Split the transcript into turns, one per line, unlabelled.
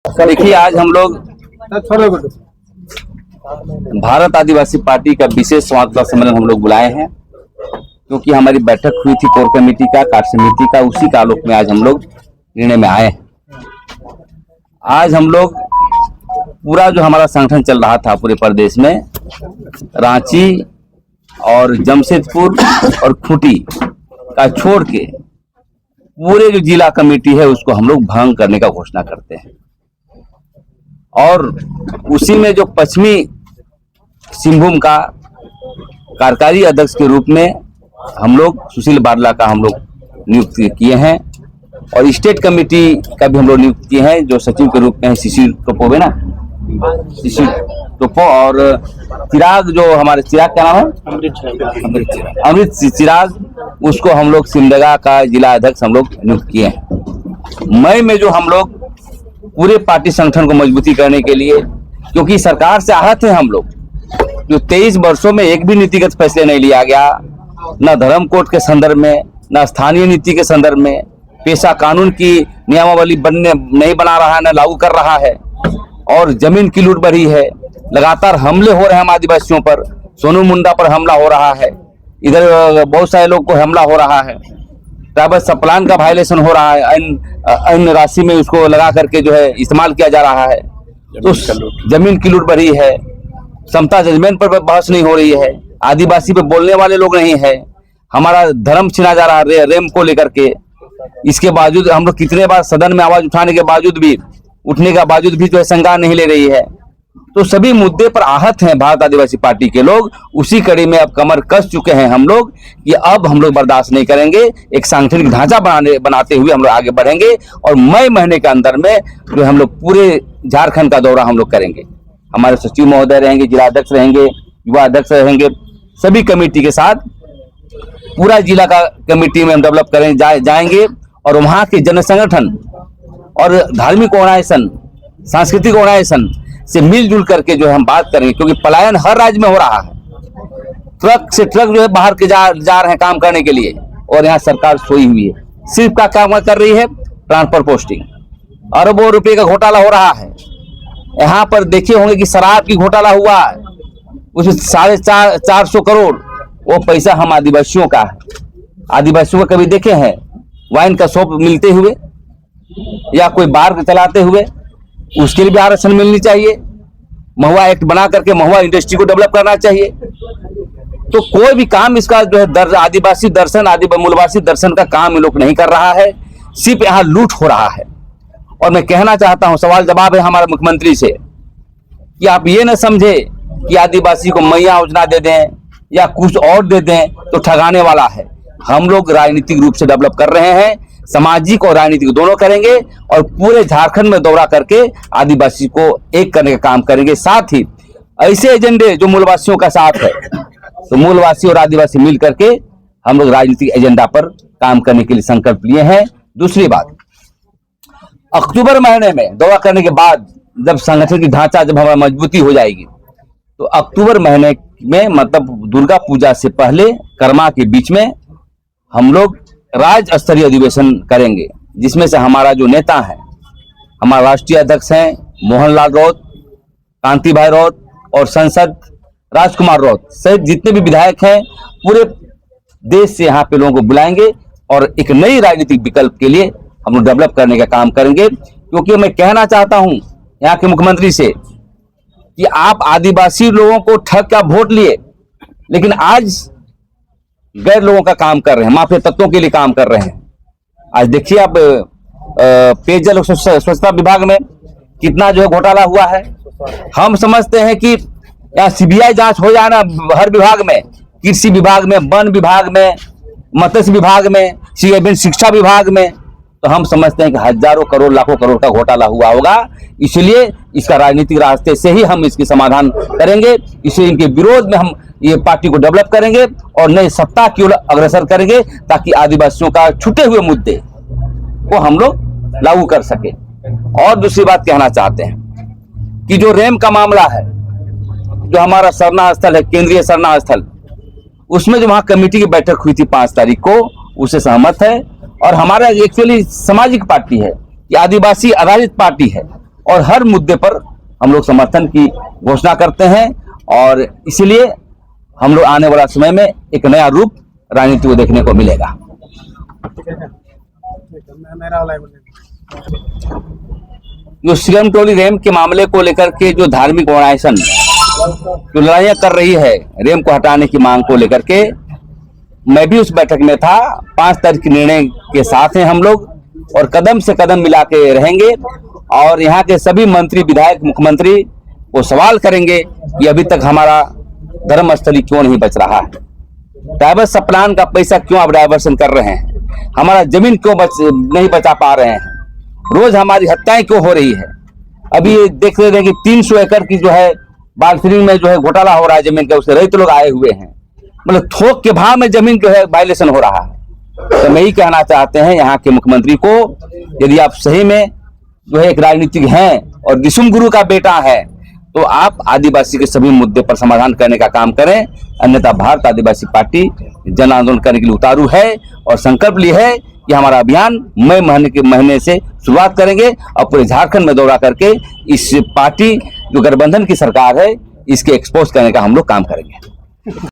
देखिए, आज हम लोग भारत आदिवासी पार्टी का विशेष संवाददाता सम्मेलन हम लोग बुलाए हैं, क्योंकि हमारी बैठक हुई थी कोर कमेटी का, कार्य समिति का। उसी के आलोक में आज हम लोग निर्णय में आए हैं। आज हम लोग पूरा जो हमारा संगठन चल रहा था पूरे प्रदेश में, रांची और जमशेदपुर और खूंटी का छोड़ के पूरे जो जिला कमेटी है उसको हम लोग भंग करने का घोषणा करते हैं। और उसी में जो पश्चिमी सिंहभूम का कार्यकारी अध्यक्ष के रूप में हम लोग सुशील बारला का हम लोग नियुक्त किए हैं, और स्टेट कमेटी का भी हम लोग नियुक्त किए हैं, जो सचिव के रूप में है शिशिर टोपो ना, शिशिर टोपो। और चिराग, जो हमारे चिराग क्या नाम है, अमृत चिराग, उसको हम लोग सिमडेगा का जिला अध्यक्ष हम लोग नियुक्त किए हैं। मई में जो हम लोग पूरे पार्टी संगठन को मजबूती करने के लिए, क्योंकि सरकार से आहत है हम लोग, जो 23 वर्षों में एक भी नीतिगत फैसले नहीं लिया गया, न धर्म कोड के संदर्भ में, न स्थानीय नीति के संदर्भ में, पेशा कानून की नियमावली नहीं बना रहा है, न लागू कर रहा है, और जमीन की लूट बढ़ी है, लगातार हमले हो रहे हैं हम आदिवासियों पर। सोनू मुंडा पर हमला हो रहा है, इधर बहुत सारे लोग को हमला हो रहा है, ट्राइबल सप्लान का वायलेशन हो रहा है, अन्य राशि में उसको लगा करके जो है इस्तेमाल किया जा रहा है। तो जमीन की लूट बढ़ी है, समता जजमेंट पर बहस नहीं हो रही है, आदिवासी पे बोलने वाले लोग नहीं है, हमारा धर्म छीना जा रहा है रेम को लेकर के। इसके बावजूद हम लोग कितने बार सदन में आवाज उठाने के बावजूद भी, उठने का बावजूद भी जो है संज्ञान नहीं ले रही है। तो सभी मुद्दे पर आहत हैं भारत आदिवासी पार्टी के लोग। उसी कड़ी में अब कमर कस चुके हैं हम लोग कि अब हम लोग बर्दाश्त नहीं करेंगे। एक सांगठनिक ढांचा बनाते हुए हम लोग आगे बढ़ेंगे, और मई महीने के अंदर में जो हम लोग पूरे झारखंड का दौरा हम लोग करेंगे। हमारे सचिव महोदय रहेंगे, जिला अध्यक्ष रहेंगे, युवा अध्यक्ष रहेंगे, सभी कमेटी के साथ पूरा जिला का कमेटी में हम डेवलप करें जाएंगे, और वहाँ के जन संगठन और धार्मिक ऑर्गेनाइजेशन, सांस्कृतिक ऑर्गेनाइजेशन से मिलजुल करके जो है हम बात करेंगे। क्योंकि पलायन हर राज्य में हो रहा है, ट्रक से ट्रक जो है बाहर के जा रहे हैं काम करने के लिए, और यहाँ सरकार सोई हुई है, सिर्फ का काम कर रही है ट्रांसफर पोस्टिंग। अरबों रुपए का घोटाला हो रहा है। यहाँ पर देखे होंगे कि शराब की घोटाला हुआ है, उसमें 450 करोड़, वो पैसा हम आदिवासियों का है। आदिवासियों का कभी देखे हैं वाइन का शॉप मिलते हुए या कोई बार चलाते हुए? उसके लिए भी आरक्षण मिलनी चाहिए। महुआ एक्ट बना करके महुआ इंडस्ट्री को डेवलप करना चाहिए। तो कोई भी काम इसका जो है आदिवासी दर्शन, मूलवासी दर्शन का काम ये लोग नहीं कर रहा है, सिर्फ यहाँ लूट हो रहा है। और मैं कहना चाहता हूँ, सवाल जवाब है हमारे मुख्यमंत्री से, कि आप ये न समझे कि आदिवासी को मैया योजना दे दें या कुछ और दे दें तो ठगाने वाला है। हम लोग राजनीतिक रूप से डेवलप कर रहे हैं, सामाजिक और राजनीतिक दोनों करेंगे, और पूरे झारखंड में दौरा करके आदिवासी को एक करने का काम करेंगे। साथ ही ऐसे एजेंडे जो मूलवासियों का साथ है, तो मूलवासी और आदिवासी मिल करके हम लोग राजनीतिक एजेंडा पर काम करने के लिए संकल्प लिए हैं। दूसरी बात, अक्टूबर महीने में दौरा करने के बाद जब संगठन की ढांचा जब हमारा मजबूती हो जाएगी, तो अक्टूबर महीने में, मतलब दुर्गा पूजा से पहले, कर्मा के बीच में हम लोग राज्य स्तरीय अधिवेशन करेंगे, जिसमें से हमारा जो नेता है, हमारा राष्ट्रीय अध्यक्ष हैं मोहनलाल राउत, कांति भाई राउत, और सांसद राजकुमार राउत सहित जितने भी विधायक हैं, पूरे देश से यहाँ पे लोगों को बुलाएंगे, और एक नई राजनीतिक विकल्प के लिए हम लोग डेवलप करने का काम करेंगे। क्योंकि मैं कहना चाहता हूँ यहाँ के मुख्यमंत्री से कि आप आदिवासी लोगों को ठग का वोट लिए, लेकिन आज गैर लोगों का काम कर रहे हैं, माफिया तत्वों के लिए काम कर रहे हैं। आज देखिए आप पेयजल स्वच्छता विभाग में कितना जो है घोटाला हुआ है। हम समझते हैं कि यहाँ सीबीआई जांच हो जाए ना हर विभाग में, कृषि विभाग में, वन विभाग में, मत्स्य विभाग में, शिक्षा विभाग में, तो हम समझते हैं कि हजारों करोड़, लाखों करोड़ का घोटाला हुआ होगा। इसलिए इसका राजनीतिक रास्ते से ही हम इसकी समाधान करेंगे। इसलिए इनके विरोध में हम ये पार्टी को डेवलप करेंगे और नए सत्ता की ओर अग्रसर करेंगे, ताकि आदिवासियों का छूटे हुए मुद्दे को हम लोग लागू कर सके। और दूसरी बात कहना चाहते हैं कि जो रेम का मामला है, जो हमारा सरना स्थल है, केंद्रीय सरना स्थल, उसमें जो वहां कमेटी की बैठक हुई थी 5 तारीख को, उससे सहमत है। और हमारा एक्चुअली सामाजिक पार्टी है, ये आदिवासी आधारित पार्टी है। और हर मुद्दे पर हम लोग समर्थन की घोषणा करते हैं। और इसलिए हम लोग आने वाला समय में एक नया रूप राजनीति को देखने को मिलेगा। जो सीएम टोली रेम के मामले को लेकर के जो धार्मिक ऑर्गेनाइजेशन जो लड़ाइयां कर रही है रेम को हटाने की मांग को लेकर के, मैं भी उस बैठक में था। 5 तारीख के निर्णय के साथ हैं हम लोग और कदम से कदम मिला के रहेंगे। और यहाँ के सभी मंत्री, विधायक, मुख्यमंत्री को सवाल करेंगे कि अभी तक हमारा धर्मस्थली क्यों नहीं बच रहा है, डाइवर्स प्लान का पैसा क्यों आप डाइवर्सन कर रहे हैं, हमारा जमीन क्यों नहीं बचा पा रहे हैं, रोज हमारी हत्याएं क्यों हो रही है। अभी ये देख रहे हैं कि 300 एकड़ की जो है बालसरी में जो है घोटाला हो रहा है जमीन का, उससे रहित लोग आए हुए हैं। मतलब थोक के भाव में जमीन जो है वायलेशन हो रहा है। तो मैं ही कहना चाहते हैं यहाँ के मुख्यमंत्री को, यदि आप सही में जो है एक राजनीतिक हैं और दिसुम गुरु का बेटा है तो आप आदिवासी के सभी मुद्दे पर समाधान करने का काम करें, अन्यथा भारत आदिवासी पार्टी जन आंदोलन करने के लिए उतारू है और संकल्प ली है कि हमारा अभियान मई महीने से शुरुआत करेंगे और पूरे झारखंड में दौरा करके इस पार्टी जो गठबंधन की सरकार है इसके एक्सपोज करने का हम लोग काम करेंगे।